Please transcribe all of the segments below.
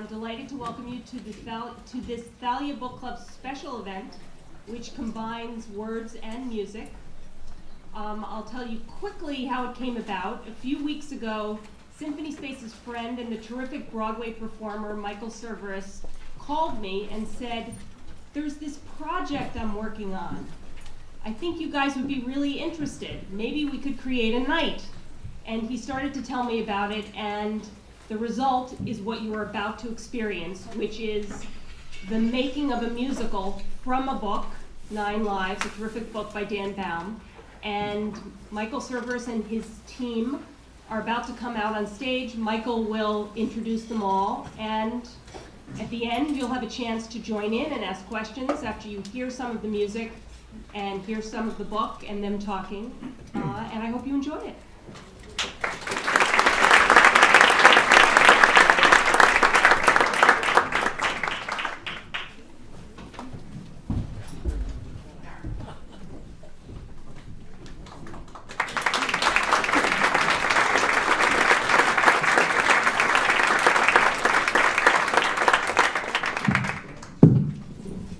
I'm delighted to welcome you to this Thalia Book Club special event, which combines words and music. I'll tell you quickly how it came about. A few weeks ago, Symphony Space's friend and the terrific Broadway performer, Michael Cerveris, called me and said, "There's this project I'm working on. I think you guys would be really interested. Maybe we could create a night." And he started to tell me about it, and the result is what you are about to experience, which is the making of a musical from a book, 9 Lives, a terrific book by Dan Baum. And Michael Cerveris and his team are about to come out on stage. Michael will introduce them all, and at the end you'll have a chance to join in and ask questions after you hear some of the music and hear some of the book and them talking, and I hope you enjoy it.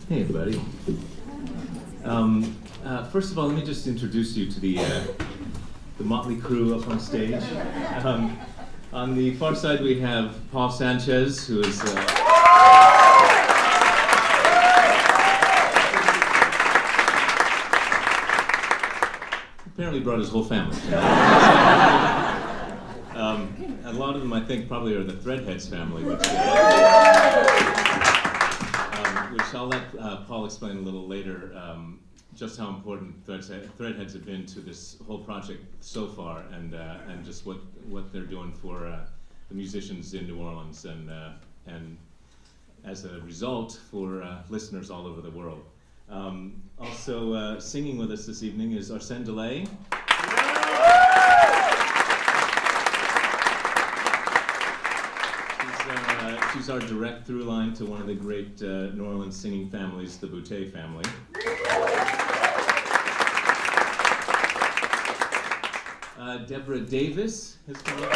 Hey everybody. First of all, let me just introduce you to the motley crew up on stage. On the far side we have Paul Sanchez, who is apparently brought his whole family. A lot of them, I think, probably are the Threadheads family, which I'll let Paul explain a little later, just how important Threadheads have been to this whole project so far, and just what they're doing for the musicians in New Orleans, and as a result for listeners all over the world. Also singing with us this evening is Arsène DeLay. She's our direct through line to one of the great New Orleans singing families, the Boutte family. Deborah Davis has come up.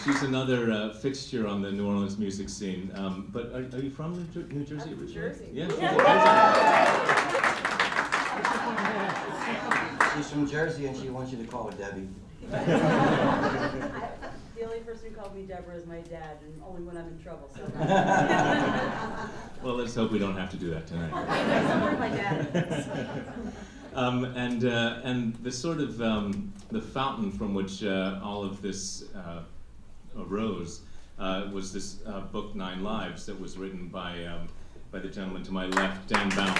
She's another fixture on the New Orleans music scene. But are you from New Jersey? I'm from Jersey. Yeah, she's from Jersey and she wants you to call her Debbie. The only person who called me Deborah is my dad, and only when I'm in trouble. So well, let's hope we don't have to do that tonight. Somewhere my dad. And the sort of the fountain from which all of this arose was this book 9 Lives that was written by the gentleman to my left, Dan Baum.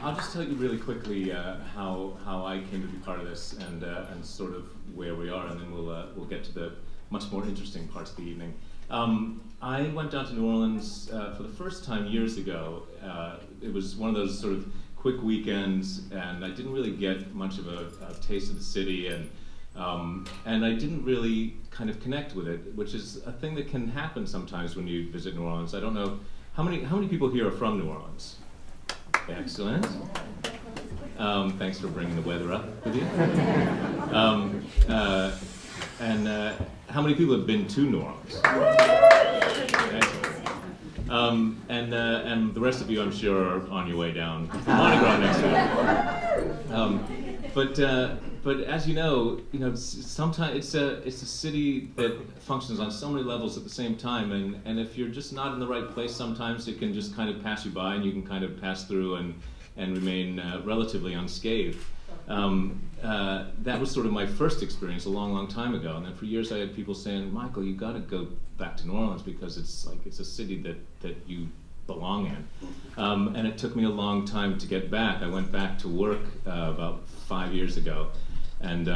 I'll just tell you really quickly how I came to be part of this and sort of where we are, and then we'll get to the much more interesting parts of the evening. I went down to New Orleans for the first time years ago. It was one of those sort of quick weekends, and I didn't really get much of a taste of the city, and I didn't really kind of connect with it, which is a thing that can happen sometimes when you visit New Orleans. I don't know how many people here are from New Orleans. Excellent. Thanks for bringing the weather up with you. And how many people have been to New Orleans? Excellent. And the rest of you, I'm sure, are on your way down. Mardi Gras next week. But as you know, sometimes it's a city that functions on so many levels at the same time, and if you're just not in the right place, sometimes it can just kind of pass you by, and you can kind of pass through and remain relatively unscathed. That was sort of my first experience a long time ago, and then for years I had people saying, "Michael, you got to go back to New Orleans because it's a city that you belong in." And it took me a long time to get back. I went back to work about 5 years ago, and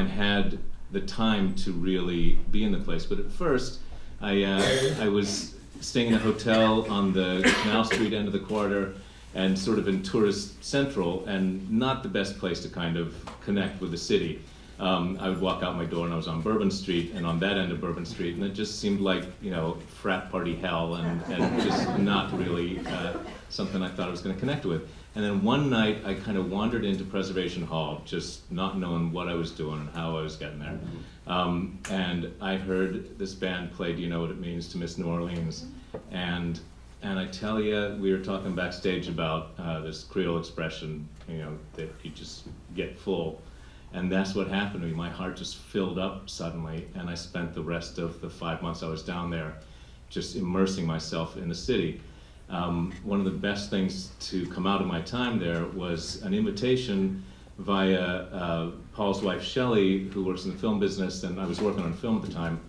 had the time to really be in the place. But at first, I was staying in a hotel on the Canal Street end of the quarter, and sort of in tourist central, and not the best place to kind of connect with the city. I would walk out my door and I was on Bourbon Street, and on that end of Bourbon Street, and it just seemed like, you know, frat party hell, and just not really something I thought I was going to connect with. And then one night I kind of wandered into Preservation Hall, just not knowing what I was doing and how I was getting there. And I heard this band play Do You Know What It Means to Miss New Orleans? And I tell you, we were talking backstage about this Creole expression, you know, that you just get full. And that's what happened to me. My heart just filled up suddenly, and I spent the rest of the 5 months I was down there just immersing myself in the city. One of the best things to come out of my time there was an invitation via Paul's wife Shelley, who works in the film business, and I was working on film at the time,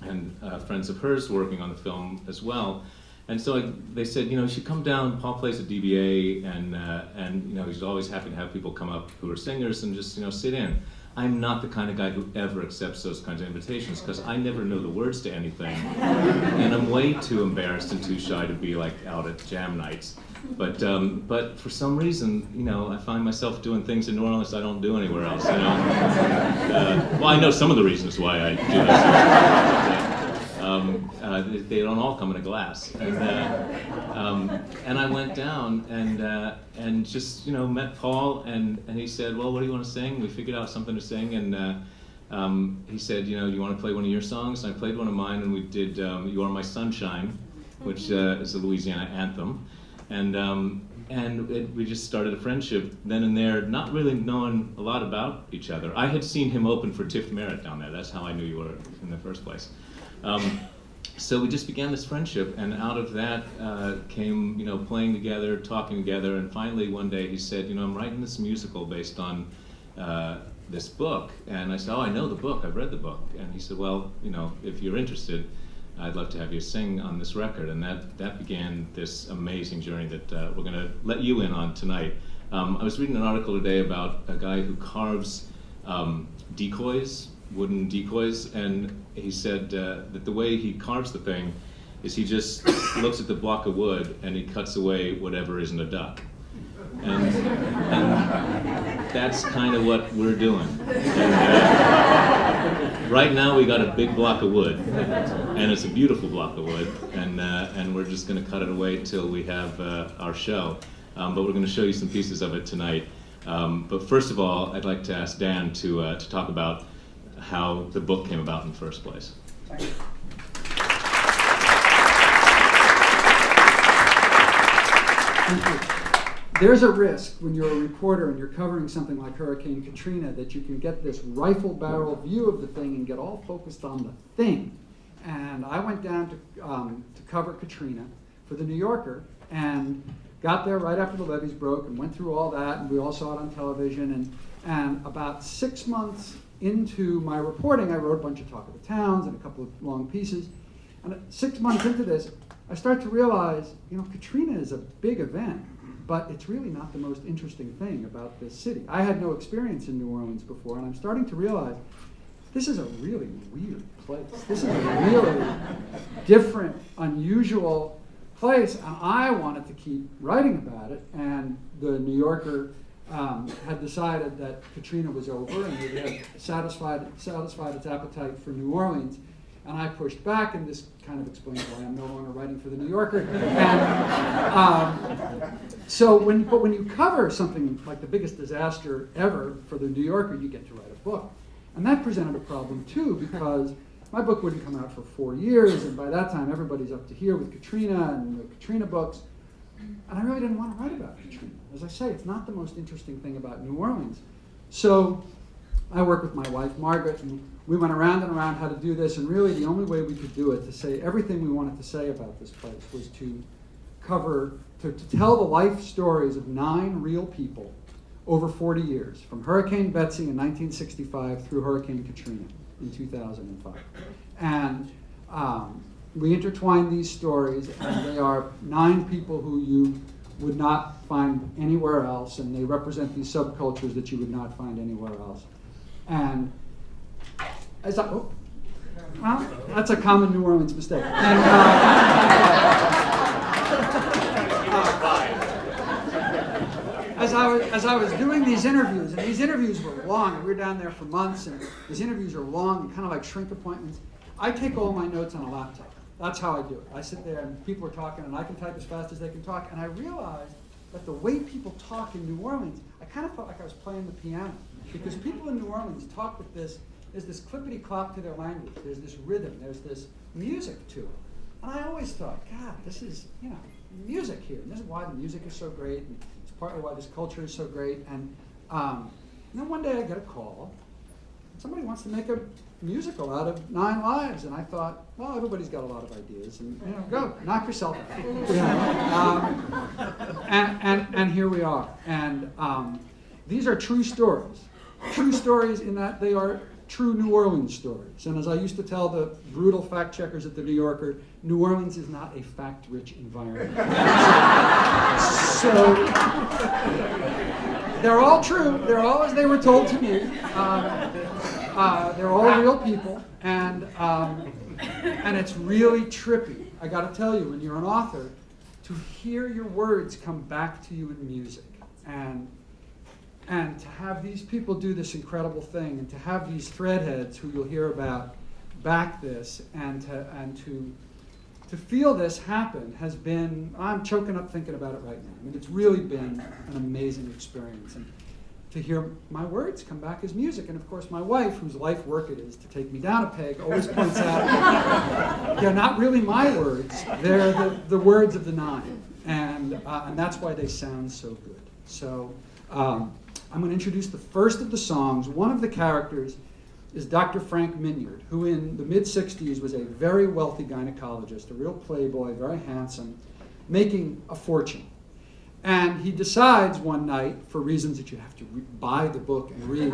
and friends of hers working on the film as well. And so they said, you know, you should come down. Paul plays at DBA, and you know, he's always happy to have people come up who are singers and just, you know, sit in. I'm not the kind of guy who ever accepts those kinds of invitations because I never know the words to anything, and I'm way too embarrassed and too shy to be like out at jam nights. But for some reason, you know, I find myself doing things in New Orleans I don't do anywhere else. You know, well, I know some of the reasons why I do this. They don't all come in a glass, and I went down and just, you know, met Paul, and he said, well, what do you want to sing? We figured out something to sing, and he said, you know, you want to play one of your songs? And I played one of mine, and we did You Are My Sunshine, which is a Louisiana anthem, and we just started a friendship then and there, not really knowing a lot about each other. I had seen him open for Tiff Merritt down there. That's how I knew you were in the first place. So we just began this friendship, and out of that came, you know, playing together, talking together, and finally one day he said, you know, I'm writing this musical based on this book. And I said, oh, I know the book, I've read the book. And he said, well, you know, if you're interested, I'd love to have you sing on this record. And that began this amazing journey that we're going to let you in on tonight. I was reading an article today about a guy who carves decoys, wooden decoys, and he said that the way he carves the thing is he just looks at the block of wood and he cuts away whatever isn't a duck. And that's kind of what we're doing. And, right now we got a big block of wood, and it's a beautiful block of wood, and we're just going to cut it away till we have our show. But we're going to show you some pieces of it tonight. But first of all, I'd like to ask Dan to talk about how the book came about in the first place. Thank you. There's a risk when you're a reporter and you're covering something like Hurricane Katrina that you can get this rifle barrel view of the thing and get all focused on the thing. And I went down to cover Katrina for the New Yorker and got there right after the levees broke and went through all that, and we all saw it on television. And about 6 months into my reporting, I wrote a bunch of Talk of the Towns and a couple of long pieces. And 6 months into this, I start to realize, you know, Katrina is a big event, but it's really not the most interesting thing about this city. I had no experience in New Orleans before, and I'm starting to realize this is a really weird place. This is a really different, unusual place, and I wanted to keep writing about it, and the New Yorker had decided that Katrina was over and it had satisfied its appetite for New Orleans. And I pushed back, and this kind of explains why I'm no longer writing for the New Yorker. And, so when you cover something like the biggest disaster ever for the New Yorker, you get to write a book. And that presented a problem too, because my book wouldn't come out for 4 years, and by that time everybody's up to here with Katrina and the Katrina books. And I really didn't want to write about Katrina. As I say, it's not the most interesting thing about New Orleans. So I worked with my wife, Margaret, and we went around and around how to do this, and really the only way we could do it, to say everything we wanted to say about this place, was to tell the life stories of 9 real people over 40 years, from Hurricane Betsy in 1965 through Hurricane Katrina in 2005. And we intertwine these stories, and they are 9 people who you would not find anywhere else, and they represent these subcultures that you would not find anywhere else. And as well, that's a common New Orleans mistake. And, as I was doing these interviews, and these interviews were long, and we were down there for months, and these interviews are long and kind of like shrink appointments. I take all my notes on a laptop. That's how I do it. I sit there and people are talking, and I can type as fast as they can talk, and I realized that the way people talk in New Orleans, I kind of felt like I was playing the piano, because people in New Orleans talk with this, there's this clippity-clop to their language, there's this rhythm, there's this music to it. And I always thought, God, this is, you know, music here, and this is why the music is so great, and it's partly why this culture is so great. And then one day I get a call, and somebody wants to make a musical out of 9 Lives, and I thought, well, everybody's got a lot of ideas, and you know, go knock yourself out. You know, and here we are. And these are true stories in that they are true New Orleans stories. And as I used to tell the brutal fact checkers at the New Yorker, New Orleans is not a fact-rich environment. So they're all true. They're all as they were told to me. They're all real people, and it's really trippy. I got to tell you, when you're an author, to hear your words come back to you in music, and to have these people do this incredible thing, and to have these threadheads who you'll hear about back this, and to feel this happen has been, I'm choking up thinking about it right now. I mean, it's really been an amazing experience. And to hear my words come back as music. And of course, my wife, whose life work it is to take me down a peg, always points out they're not really my words, they're the words of the 9. And that's why they sound so good. So I'm going to introduce the first of the songs. One of the characters is Dr. Frank Minyard, who in the mid-60s was a very wealthy gynecologist, a real playboy, very handsome, making a fortune. And he decides one night, for reasons that you have to buy the book and read,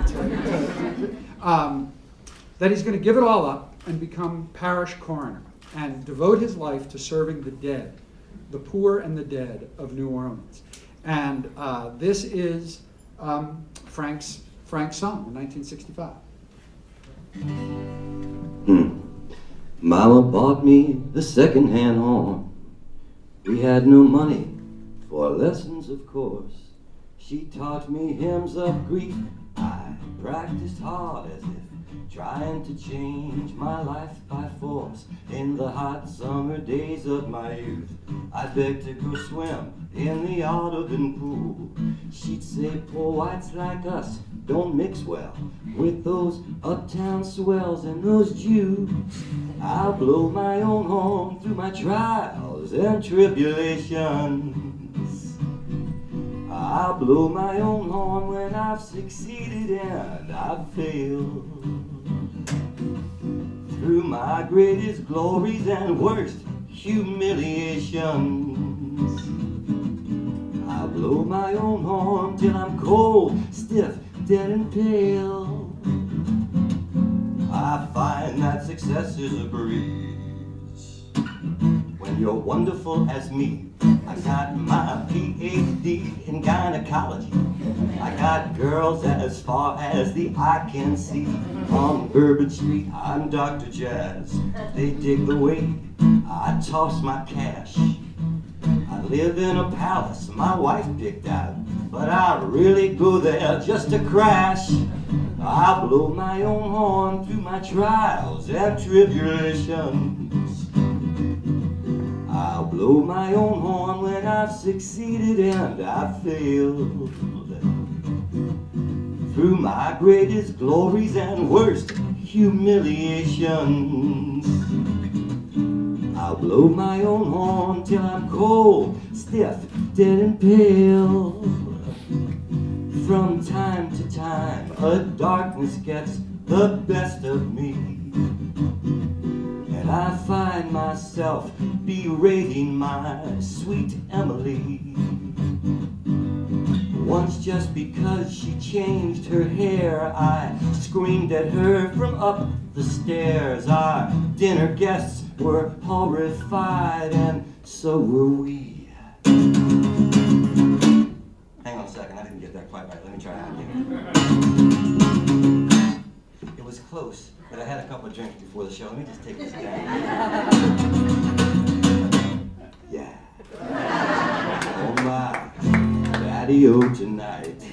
that he's going to give it all up and become parish coroner and devote his life to serving the dead, the poor and the dead of New Orleans. And this is Frank's song in 1965. Mama bought me the second-hand horn. We had no money for lessons, of course. She taught me hymns of grief. I practiced hard as if trying to change my life by force. In the hot summer days of my youth, I begged to go swim in the Audubon pool. She'd say, poor whites like us don't mix well with those uptown swells and those Jews. I'll blow my own horn through my trials and tribulations. I'll blow my own horn when I've succeeded and I've failed. Through my greatest glories and worst humiliations, I'll blow my own horn till I'm cold, stiff, dead and pale. I find that success is a breeze when you're wonderful as me. I got my PhD in gynecology. I got girls as far as the eye can see. On Bourbon Street, I'm Dr. Jazz. They dig the way I toss my cash. I live in a palace my wife picked out, but I really go there just to crash. I blow my own horn through my trials and tribulations. I'll blow my own horn when I've succeeded and I've failed. Through my greatest glories and worst humiliations, I'll blow my own horn till I'm cold, stiff, dead and pale. From time to time, a darkness gets the best of me, and I find myself berating my sweet Emily. Once, just because she changed her hair, I screamed at her from up the stairs. Our dinner guests were horrified, and so were we. Hang on a second, I didn't get that quite right. Let me try that again. It was close, but I had a couple of drinks before the show. Let me just take this down. Yeah. Oh my. That patio tonight,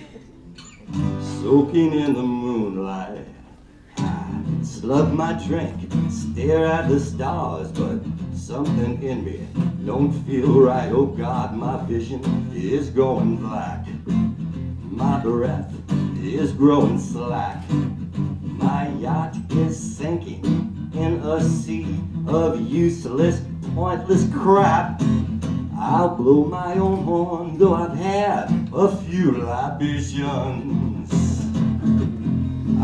soaking in the moonlight. I slug my drink, stare at the stars, but something in me don't feel right. Oh God, my vision is going black. My breath is growing slack. My yacht is sinking in a sea of useless, pointless crap. I'll blow my own horn, though I've had a few libations.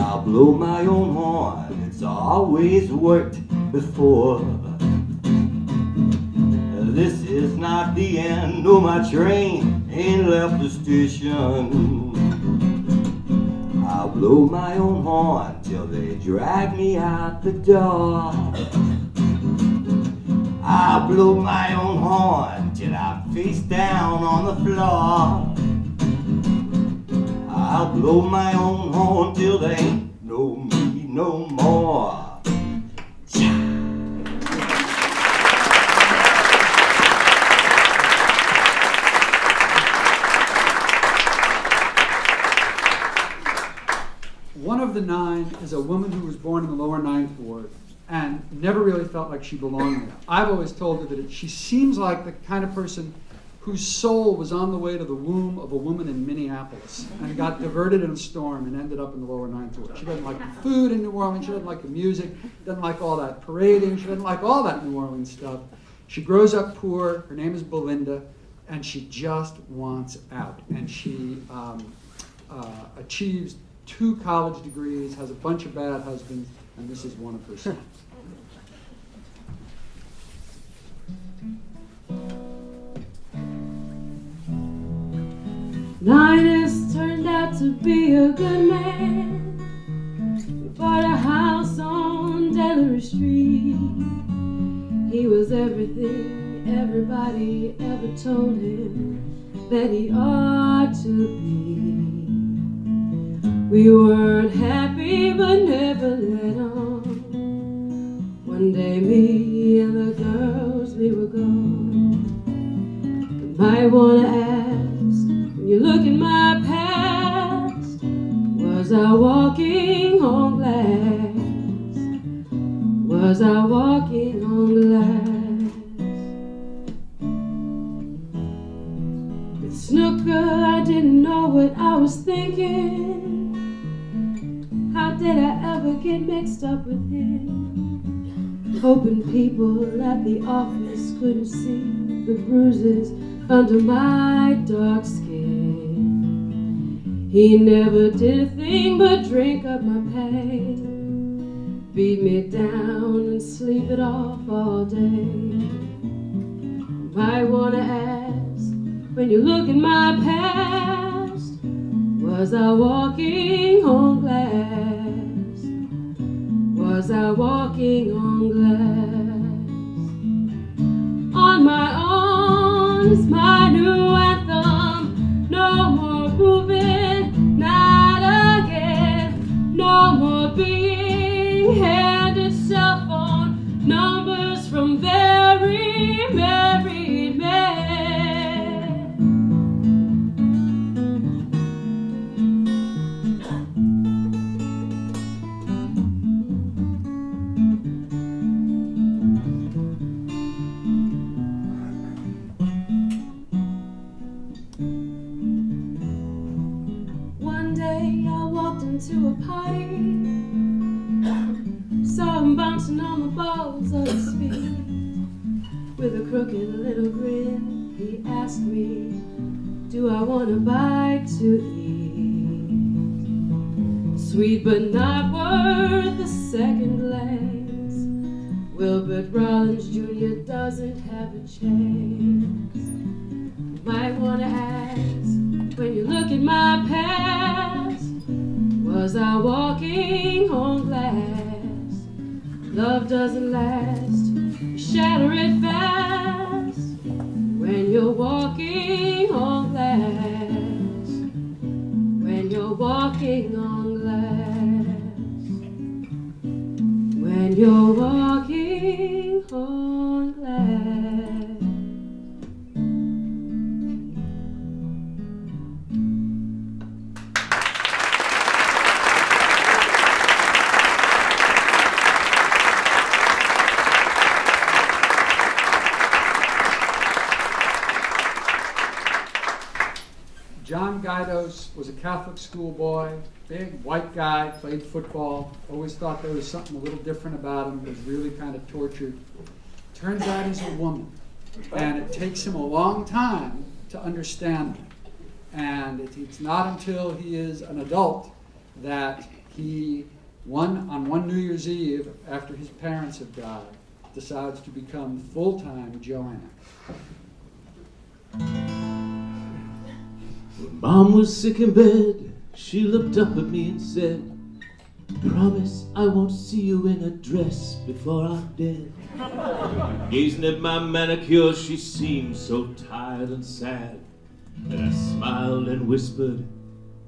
I'll blow my own horn, it's always worked before. This is not the end, no, my train ain't left the station. I'll blow my own horn till they drag me out the door. I'll blow my own horn till I'm face down on the floor. I'll blow my own horn till they ain't know me no more. One of the 9 is a woman who was born in the lower 9th ward and never really felt like she belonged there. I've always told her that she seems like the kind of person whose soul was on the way to the womb of a woman in Minneapolis and got diverted in a storm and ended up in the lower 9th ward. She doesn't like the food in New Orleans, she doesn't like the music, doesn't like all that parading, she doesn't like all that New Orleans stuff. She grows up poor, her name is Belinda, and she just wants out. And she achieves 2 college degrees, has a bunch of bad husbands, and this is one of her songs. Linus turned out to be a good man. We bought a house on Delaware Street. He was everything everybody ever told him that he ought to be. We weren't happy but never let on. One day me and the girls, we were gone. You might wanna ask, when you look in my past, was I walking on glass? Was I walking on glass? With Snooker, I didn't know what I was thinking. How did I ever get mixed up with him? Hoping people at the office couldn't see the bruises under my dark skin. He never did a thing but drink up my pain, beat me down and sleep it off all day. You might wanna ask, when you look in my past, was I walking on glass? Was I walking on glass? On my own is my new anthem. No more moving, not again. No more being handed cell phone numbers from very married men. To a party, saw him bouncing on the balls of his feet. With a crooked little grin, he asked me, do I want a bite to eat? Sweet but not worth a second glance. Wilbert Rollins Jr. doesn't have a chance. You might want to ask, when you look at my past, was I walking on glass? Love doesn't last, you shatter it fast. When you're walking on glass, when you're walking on glass, when you're walking on glass. John Gaidos was a Catholic schoolboy, big white guy, played football, always thought there was something a little different about him, was really kind of tortured. Turns out he's a woman, and it takes him a long time to understand that. And it's not until he is an adult that he, on one New Year's Eve, after his parents have died, decides to become full-time Joanne. When Mom was sick in bed, she looked up at me and said, "Promise I won't see you in a dress before I'm dead." Gazing at my manicure, she seemed so tired and sad that I smiled and whispered,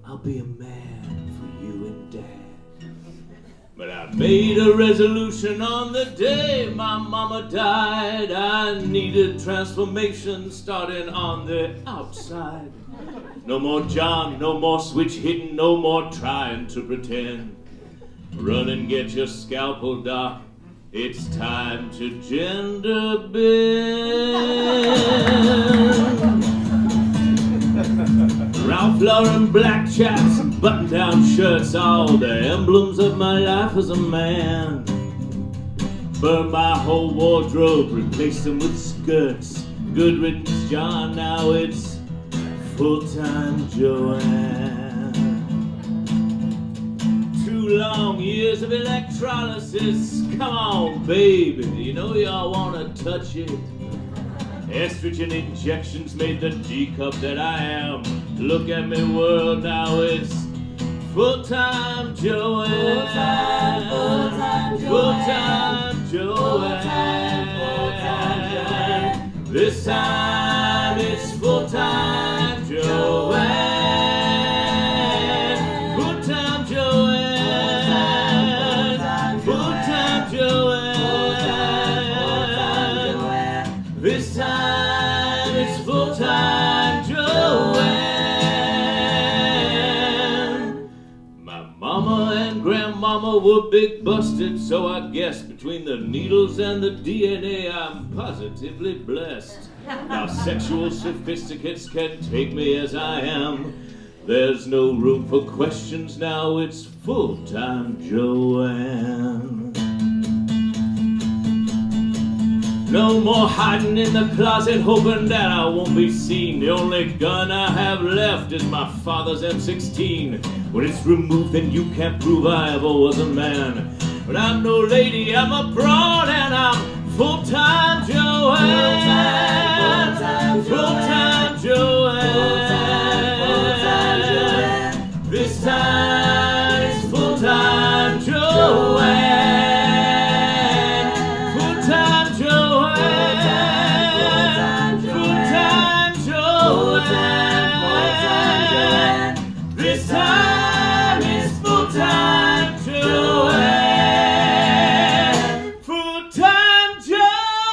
"I'll be a man for you and Dad." But I made a resolution on the day my mama died. I needed transformation starting on the outside. No more John, no more switch hitting, no more trying to pretend. Run and get your scalpel, Doc. It's time to gender bend. Ralph Lauren black chaps and button-down shirts, all the emblems of my life as a man. Burned my whole wardrobe, replaced them with skirts. Good riddance, John, now it's full-time Joanne. 2 long years of electrolysis, come on, baby, you know y'all wanna touch it. Estrogen injections made the D-cup that I am. Look at me, world, now it's full-time Joanne. Full-time Joanne. This time it's full-time Joanne. Full-time Joanne. Full-time Joanne. This time it's full-time Joanne. My mama and grandmama were big busted, so I guess between the needles and the DNA I'm positively blessed. Now sexual sophisticates can take me as I am. There's no room for questions now, it's full-time Joanne. No more hiding in the closet, hoping that I won't be seen. The only gun I have left is my father's M16. When it's removed, then you can't prove I ever was a man. But I'm no lady, I'm a broad, and I'm full-time Joanne. Full-time Joanne. This time it's full-time Joanne. This time it's full-time Joanne. Full-time Joanne.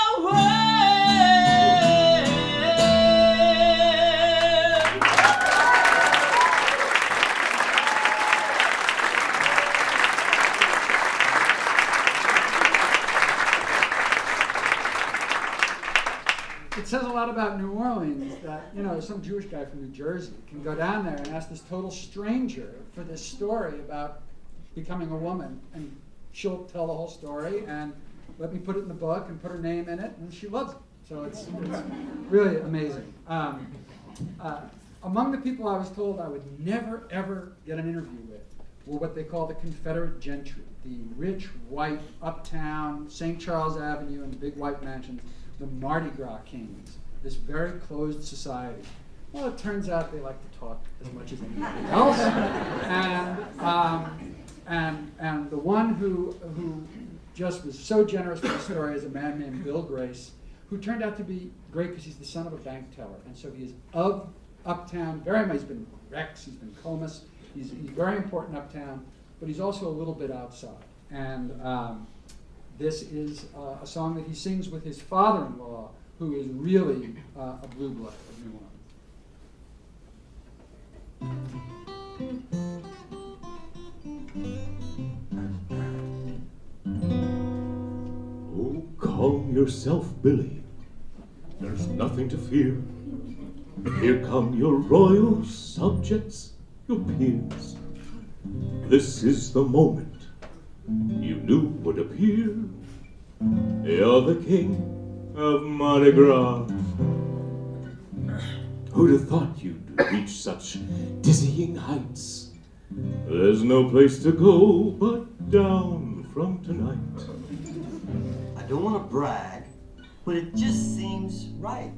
It says a lot about New Orleans that, you know, some Jewish guy from New Jersey can go down there and ask this total stranger for this story about becoming a woman, and she'll tell the whole story and let me put it in the book and put her name in it, and she loves it. So it's really amazing. Among the people I was told I would never, ever get an interview with were what they call the Confederate gentry, the rich, white, uptown, St. Charles Avenue and the big white mansions, the Mardi Gras kings, this very closed society. Well, it turns out they like to talk as much as anybody else. And the one who just was so generous with the story is a man named Bill Grace, who turned out to be great because he's the son of a bank teller. And so he is of uptown, very much. He's been Rex, he's been Comus, he's very important uptown, but he's also a little bit outside. And this is a song that he sings with his father-in-law, who is really a blue blood of New Oh, calm yourself, Billy. There's nothing to fear. Here come your royal subjects, your peers. This is the moment you knew would appear. You're the king of Mardi Gras. Who'd have thought you'd reach such dizzying heights? There's no place to go but down from tonight. I don't want to brag, but it just seems right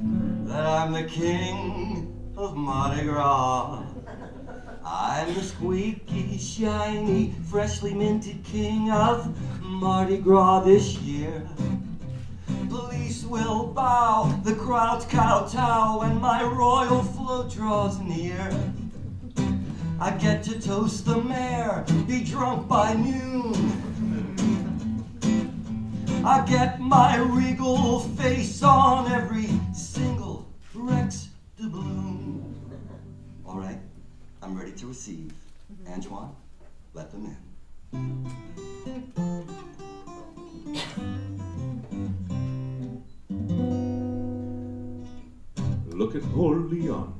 that I'm the king of Mardi Gras. I'm the squeaky, shiny, freshly minted king of Mardi Gras this year. Police will bow, the crowds kowtow when my royal float draws near. I get to toast the mayor, be drunk by noon. I get my regal face on every single Rex doubloon. All right, I'm ready to receive. Antoine, let them in. Look at Orleans,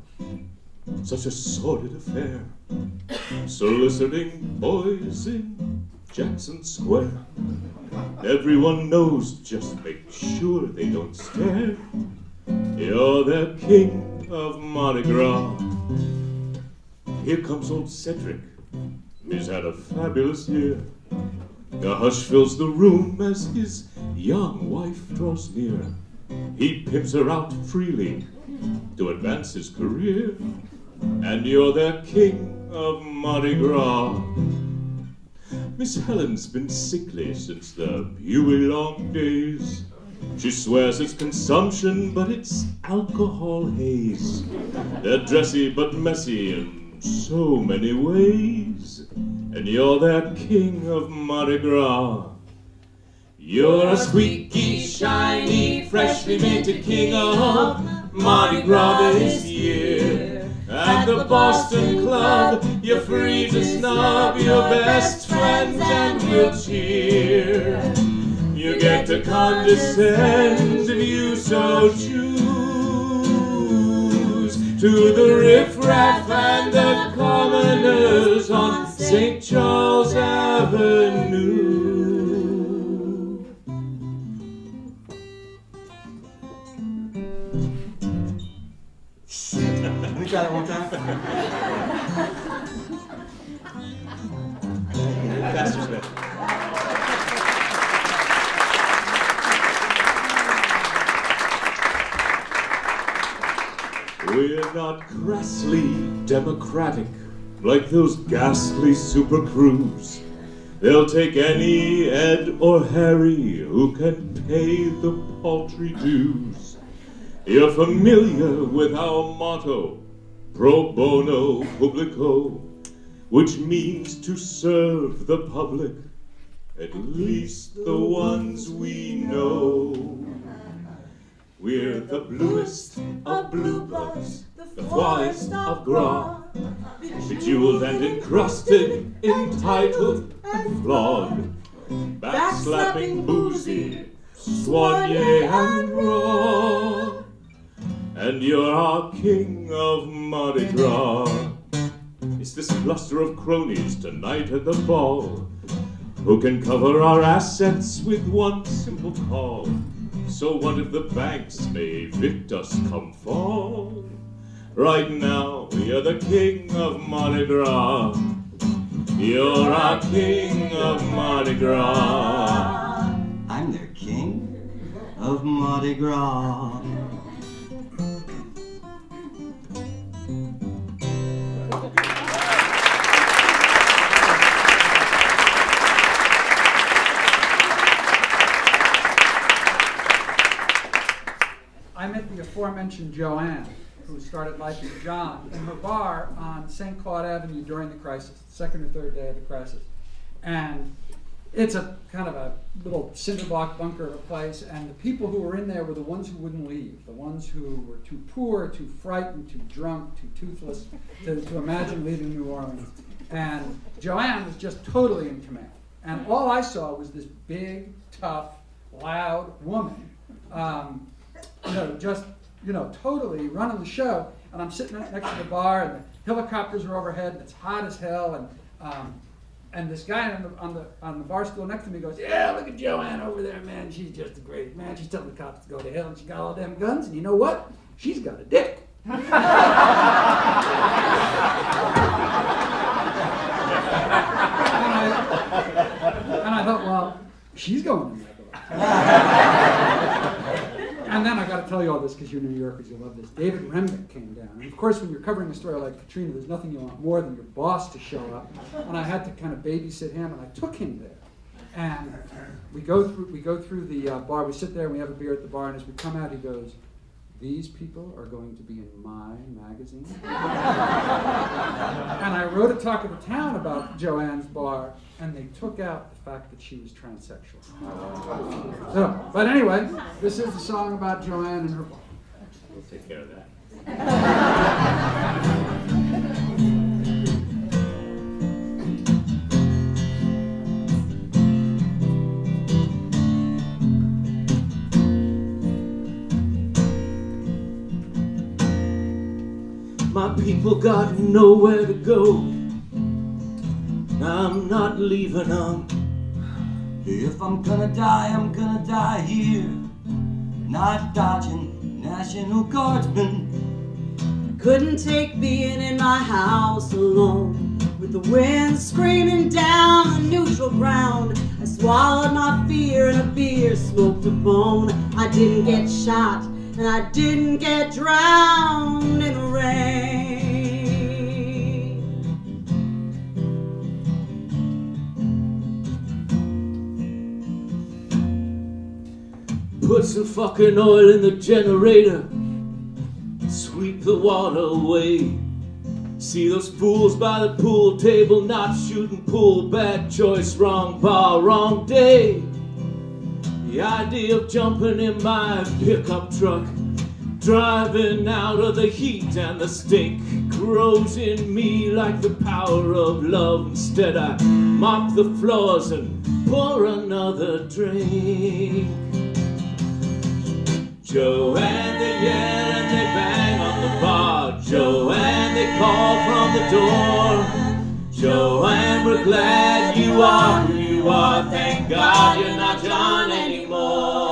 such a sordid affair, soliciting boys in Jackson Square. Everyone knows, just make sure they don't stare. You're the king of Mardi Gras. Here comes old Cedric, he's had a fabulous year. A hush fills the room as his young wife draws near. He pimps her out freely to advance his career. And you're the king of Mardi Gras. Miss Helen's been sickly since the Huey Long days. She swears it's consumption, but it's alcohol haze. They're dressy but messy in so many ways. And you're the king of Mardi Gras. You're a squeaky, shiny, freshly minted king of Mardi Gras this year. At the Boston Club, you're free to snub your best friends and we'll cheer. You get to condescend if you so choose to the riffraff and the commoners on St. Charles Avenue. Let me try that one time. Faster, Smith. We're not crassly democratic like those ghastly super crews. They'll take any Ed or Harry who can pay the paltry dues. You're familiar with our motto, pro bono publico, which means to serve the public, at least the ones we know. We're the bluest of blue bloods, the forest of Gras, bejeweled and encrusted, entitled and flawed, backslapping boozy, soigné and raw. And you're our king of Mardi Gras. It's this cluster of cronies tonight at the ball who can cover our assets with one simple call. So what if the banks may evict us come fall? Right now, you're the king of Mardi Gras. You're our king of Mardi Gras. I'm their king of Mardi Gras. I met the aforementioned Joanne, who started life as John, in her bar on St. Claude Avenue during the crisis, the second or third day of the crisis. And it's a kind of a little cinderblock bunker of a place, and the people who were in there were the ones who wouldn't leave, the ones who were too poor, too frightened, too drunk, too toothless to imagine leaving New Orleans. And Joanne was just totally in command. And all I saw was this big, tough, loud woman, just you know, totally running the show. And I'm sitting next to the bar, and the helicopters are overhead, and it's hot as hell. And this guy on the bar stool next to me goes, "Yeah, look at Joanne over there, man. She's just the greatest, man. She's telling the cops to go to hell, and she got all them guns. And you know what? She's got a dick." And I thought, well, she's going in that door. And then I got to tell you all this because you're New Yorkers, you'll love this. David Remnick came down. And of course, when you're covering a story like Katrina, there's nothing you want more than your boss to show up. And I had to kind of babysit him, and I took him there. And we go through the bar. We sit there and we have a beer at the bar. And as we come out, he goes, "These people are going to be in my magazine." And I wrote a talk of the town about Joanne's bar, and they took out the fact that she was transsexual. So, but anyway, this is a song about Joanne and her bar. We'll take care of that. My people got nowhere to go. I'm not leaving them. If I'm gonna die here. Not dodging National Guardsmen. Couldn't take being in my house alone, with the wind screaming down the neutral ground. I swallowed my fear and a beer smoked a bone. I didn't get shot and I didn't get drowned in the rain. Put some fucking oil in the generator, sweep the water away. See those fools by the pool table not shooting pool. Bad choice, wrong bar, wrong day. The idea of jumping in my pickup truck, driving out of the heat and the stink, grows in me like the power of love. Instead I mop the floors and pour another drink. Joanne, they yell and they bang on the bar. Joanne, they call from the door. Joanne, we're glad you are who you are. Thank God you're not John anymore.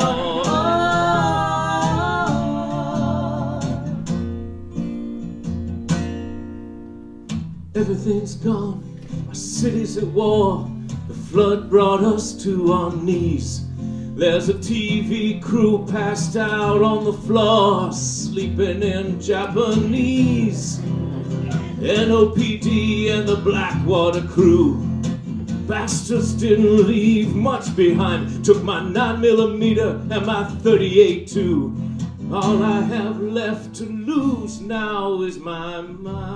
Everything's gone, our city's at war. The flood brought us to our knees. There's a TV crew passed out on the floor, sleeping in Japanese. NOPD and the Blackwater crew, bastards didn't leave much behind. Took my 9mm and my 38 too. All I have left to lose now is my mind.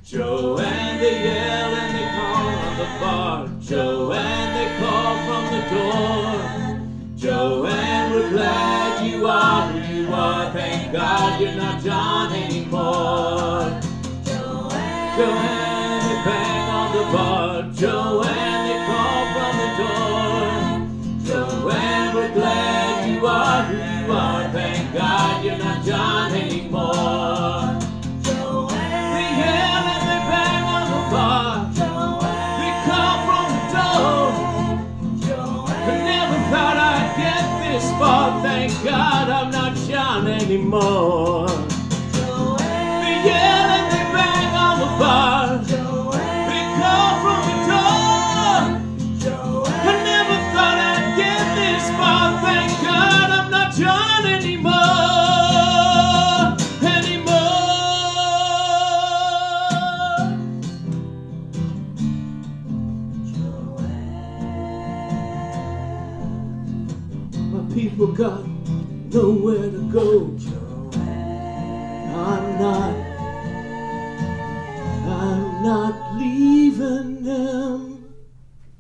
Joanne, they yell and they call on the bar. Joanne, they call from the door. Joanne, we're glad you are who you are. Thank God you're not John anymore. Joanne, they bang on the bar. Joanne, they call from the door. Joanne, we're glad you are who you are. Thank God you're not John anymore. They yell and they bang on the bar. They call from the door. I never thought I'd get this far. Thank God I'm not John anymore. They yell and they bang on the bar. They call from the door. I never thought I'd get this far. Thank God I'm not John anymore. My people got nowhere to go. I'm not leaving them.